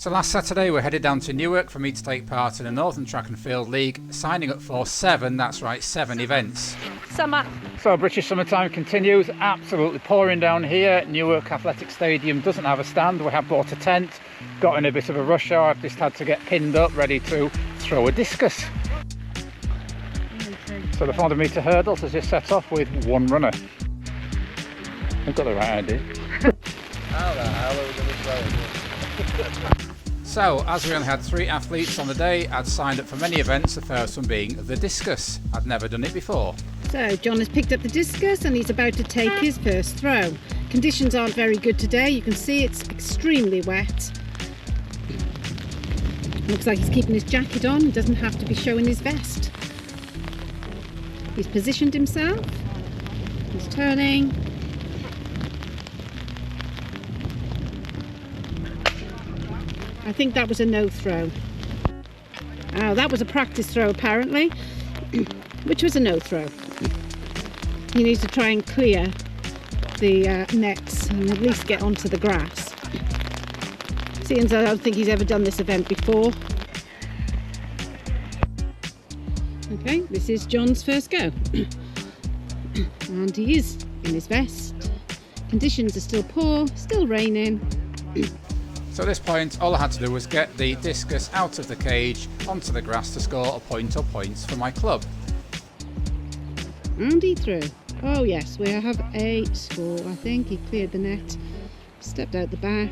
So last Saturday we're headed down to Newark for me to take part in a Northern Track and Field League, signing up for 7 events. Summer. So British summertime continues, absolutely pouring down here. Newark Athletic Stadium doesn't have a stand, we have bought a tent, got in a bit of a rush hour, I've just had to get pinned up ready to throw a discus. So the 400 metre hurdles has just set off with one runner. I've got the right idea. How the hell are we going to throw it? So, as we only had 3 athletes on the day, I'd signed up for many events, the first one being the discus. I'd never done it before. So John has picked up the discus and he's about to take his first throw. Conditions aren't very good today. You can see it's extremely wet. Looks like he's keeping his jacket on. He doesn't have to be showing his vest. He's positioned himself. He's turning. I think that was a no throw. Oh, that was a practice throw apparently, which was a no throw. He needs to try and clear the nets and at least get onto the grass. Seeing as I don't think he's ever done this event before. Okay, this is John's first go. And he is in his vest. Conditions are still poor, still raining. So at this point, all I had to do was get the discus out of the cage onto the grass to score a point or points for my club. And he threw. Oh yes, we have a score. I think he cleared the net, stepped out the back,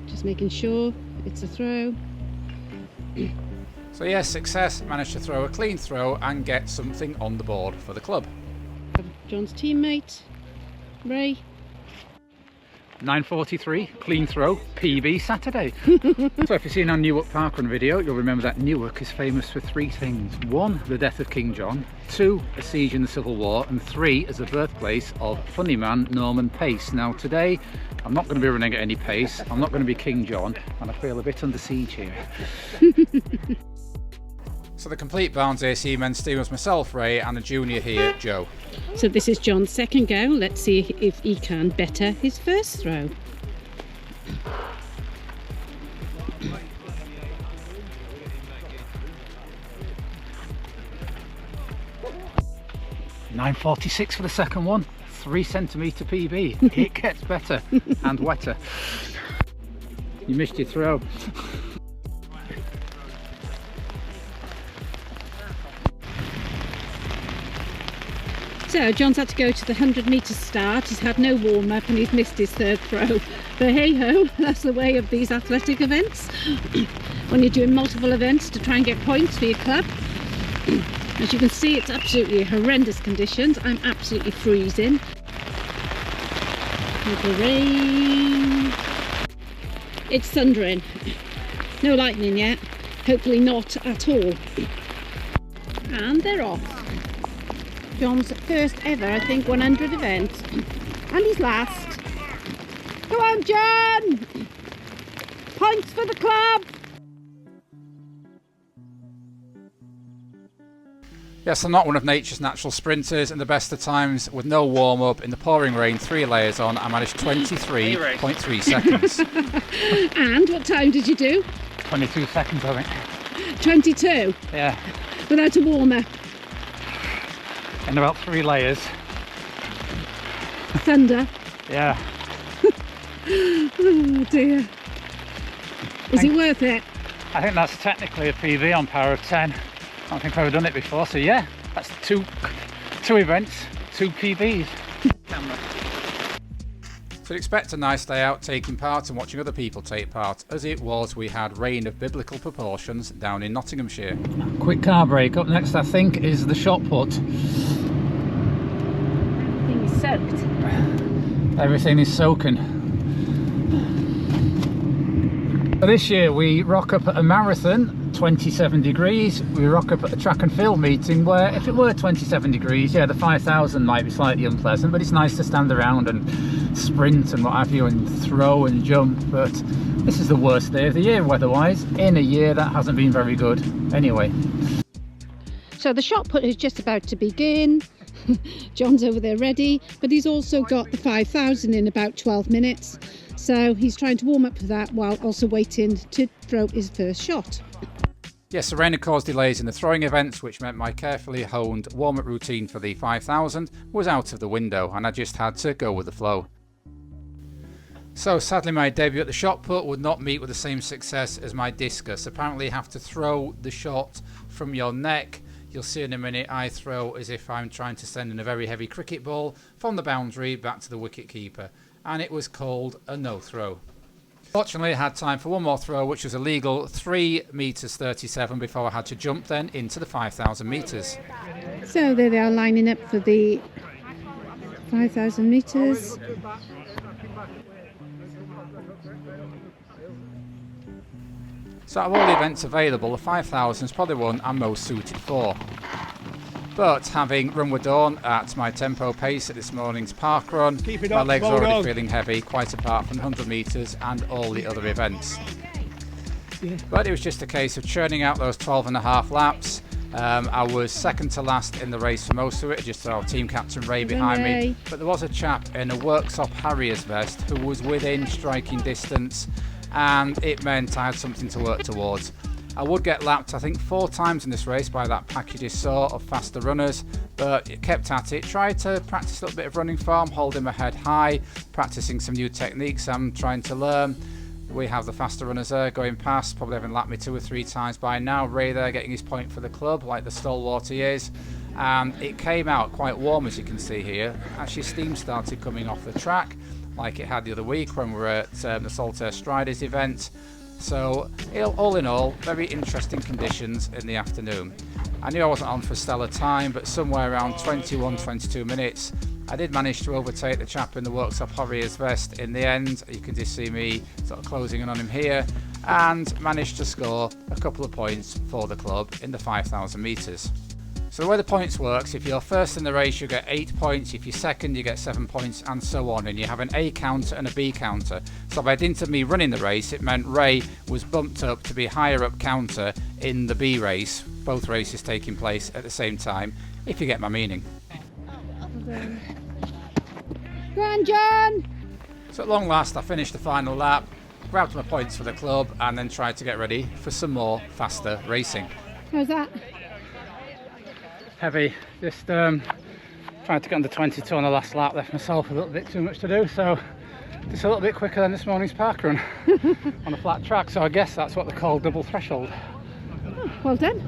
just making sure it's a throw. So yes, success, managed to throw a clean throw and get something on the board for the club. John's teammate, Ray. 9:43, clean throw, PB Saturday. So if you've seen our Newark parkrun video, you'll remember that Newark is famous for 3 things. 1, the death of King John. 2, a siege in the Civil War. And 3, as the birthplace of funny man Norman Pace. Now today, I'm not going to be running at any pace. I'm not going to be King John, and I feel a bit under siege here. So the complete Barnes AC men's team was myself, Ray, and a junior here, Joe. So this is John's second go. Let's see if he can better his first throw. .946 for the second one, 3 centimetre PB. It gets better and wetter. You missed your throw. So John's had to go to the 100 metre start. He's had no warm-up and he's missed his third throw. But hey-ho, that's the way of these athletic events. When you're doing multiple events to try and get points for your club. As you can see, it's absolutely horrendous conditions. I'm absolutely freezing. With the rain. It's thundering. No lightning yet. Hopefully not at all. And they're off. John's first ever, I think, 100 event. And he's last. Go on, John! Points for the club! Yes, I'm not one of nature's natural sprinters, and the best of times, with no warm-up, in the pouring rain, 3 layers on, I managed 23.3 seconds. And what time did you do? 22 seconds, I think. 22? Yeah. Without a warm-up? In about 3 layers. Thunder? Yeah. Oh dear. Is it worth it? I think that's technically a PB on power of 10. I don't think I've ever done it before, so yeah, that's two events, 2 PBs. So expect a nice day out taking part and watching other people take part. As it was, we had rain of biblical proportions down in Nottinghamshire. Quick car break. Up next, I think, is the shot put. Everything is soaked. Everything is soaking. This year we rock up at a marathon, 27 degrees. We rock up at a track and field meeting where if it were 27 degrees, yeah, the 5,000 might be slightly unpleasant, but it's nice to stand around and sprint and what have you and throw and jump. But this is the worst day of the year weather-wise, in a year that hasn't been very good anyway. So the shot put is just about to begin. John's over there ready, but he's also got the 5,000 in about 12 minutes. So he's trying to warm up for that while also waiting to throw his first shot. Yes, the rain had caused delays in the throwing events, which meant my carefully honed warm-up routine for the 5000 was out of the window, and I just had to go with the flow. So sadly my debut at the shot put would not meet with the same success as my discus. Apparently you have to throw the shot from your neck. You'll see in a minute I throw as if I'm trying to send in a very heavy cricket ball from the boundary back to the wicket keeper, and it was called a no throw. Fortunately, I had time for one more throw, which was a legal 3 meters 37 before I had to jump then into the 5,000 meters. So there they are lining up for the 5,000 meters. So out of all the events available, the 5,000 is probably one I'm most suited for. But having run with dawn at my tempo pace at this morning's park run, my legs are already feeling heavy, quite apart from 100 metres and all the other events. But it was just a case of churning out those 12.5 laps. I was second to last in the race for most of it, just our team captain Ray behind me. But there was a chap in a Worksop Harriers vest who was within striking distance, and it meant I had something to work towards. I would get lapped, I think, 4 times in this race by that pack you just saw of faster runners, but it kept at it. Tried to practice a little bit of running form, holding my head high, practicing some new techniques I'm trying to learn. We have the faster runners there going past, probably having lapped me 2 or 3 times by now. Ray there getting his point for the club, like the stalwart he is. And it came out quite warm, as you can see here. Actually, steam started coming off the track, like it had the other week when we were at the Saltaire Striders event. So all in all, very interesting conditions in the afternoon. I knew I wasn't on for stellar time, but somewhere around 21-22 minutes I did manage to overtake the chap in the Worksop Harriers vest in the end. You can just see me sort of closing in on him here, and managed to score a couple of points for the club in the 5,000 metres. So the way the points works, if you're first in the race you get 8 points, if you're second you get 7 points, and so on, and you have an A counter and a B counter. So by dint of me running the race, it meant Ray was bumped up to be higher up counter in the B race, both races taking place at the same time, if you get my meaning. Go on, John! So at long last I finished the final lap, grabbed my points for the club, and then tried to get ready for some more faster racing. How's that? Heavy, just tried to get under 22 on the last lap, left myself a little bit too much to do, so just a little bit quicker than this morning's park run on a flat track, so I guess that's what they call double threshold. Oh, well done.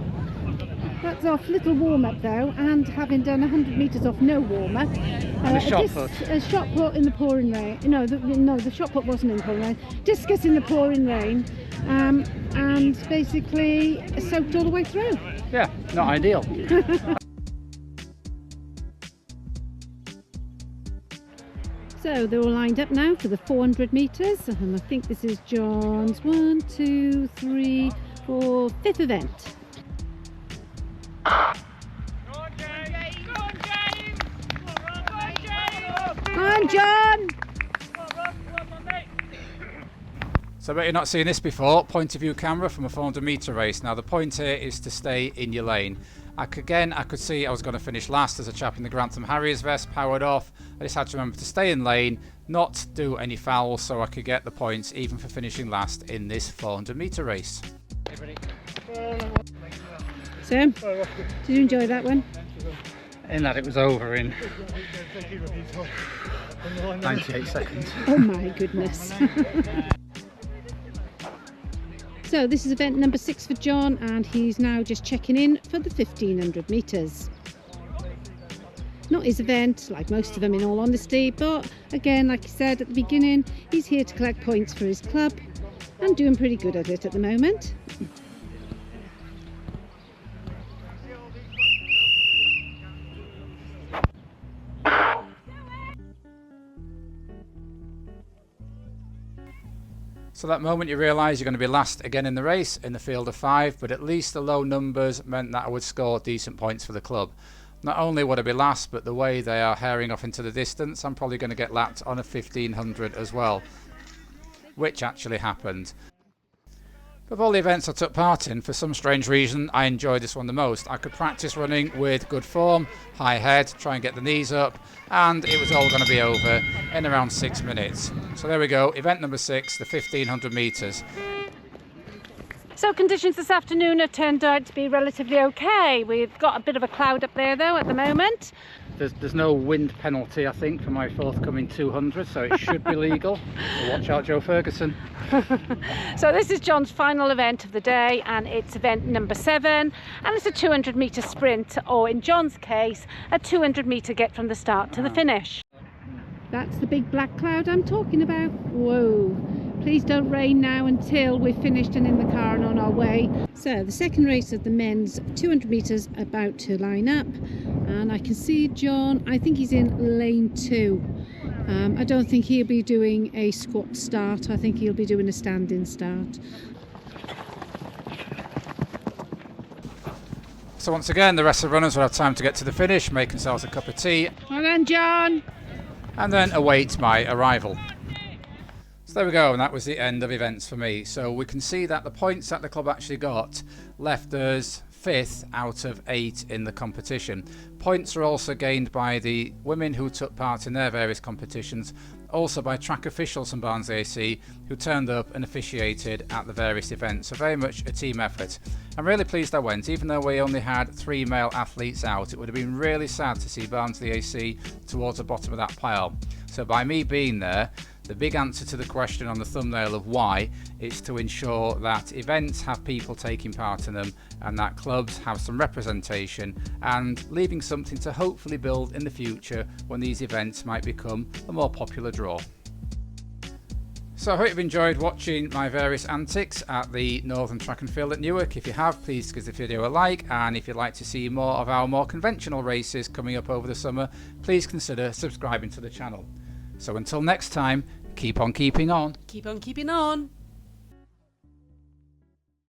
That's off little warm-up though, and having done 100 metres off no warm-up. A shot put. A shot put in the pouring rain. No, the shot put wasn't in the pouring rain. Discus in the pouring rain, and basically soaked all the way through. Yeah, not ideal. So they're all lined up now for the 400 metres, and I think this is John's 1, 2, 3, 4, 5th event. Go on, James! Go on, James! Come on, John! So I bet you're not seeing this before, point of view camera from a 400 metre race. Now the point here is to stay in your lane. I could see I was going to finish last as a chap in the Grantham Harriers vest, powered off. I just had to remember to stay in lane, not do any fouls, so I could get the points even for finishing last in this 400 metre race. Sam, did you enjoy that one? In that it was over in 98 seconds. Oh my goodness. So this is event number 6 for John, and he's now just checking in for the 1500 metres. Not his event, like most of them in all honesty, but again, like he said at the beginning, he's here to collect points for his club and doing pretty good at it at the moment. So that moment you realise you're going to be last again in the race in the field of 5, but at least the low numbers meant that I would score decent points for the club. Not only would I be last, but the way they are herring off into the distance, I'm probably going to get lapped on a 1500 as well, which actually happened. Of all the events I took part in, for some strange reason, I enjoyed this one the most. I could practice running with good form, high head, try and get the knees up, and it was all going to be over in around 6 minutes. So there we go, event number 6, the 1500 metres. So conditions this afternoon have turned out to be relatively okay. We've got a bit of a cloud up there though at the moment. There's no wind penalty, I think, for my forthcoming 200, so it should be legal. So watch out, Joe Ferguson. So this is John's final event of the day, and it's event number 7, and it's a 200 metre sprint, or in John's case, a 200 metre get from the start to the finish. That's the big black cloud I'm talking about. Whoa. Please don't rain now until we're finished and in the car and on our way. So the second race of the men's 200 metres about to line up, and I can see John, I think he's in lane 2. I don't think he'll be doing a squat start, I think he'll be doing a stand-in start. So once again, the rest of the runners will have time to get to the finish, make themselves a cup of tea, Well done, John! and then await my arrival. So there we go, and that was the end of events for me. So we can see that the points that the club actually got left us 5th out of 8 in the competition. Points are also gained by the women who took part in their various competitions, also by track officials from Barnsley AC who turned up and officiated at the various events. So very much a team effort. I'm really pleased I went, even though we only had 3 male athletes out. It would have been really sad to see Barnsley AC towards the bottom of that pile. So by me being there, the big answer to the question on the thumbnail of why is to ensure that events have people taking part in them and that clubs have some representation, and leaving something to hopefully build in the future when these events might become a more popular draw. So I hope you've enjoyed watching my various antics at the Northern Track and Field at Newark. If you have, please give the video a like, and if you'd like to see more of our more conventional races coming up over the summer, please consider subscribing to the channel. So until next time, keep on keeping on. Keep on keeping on.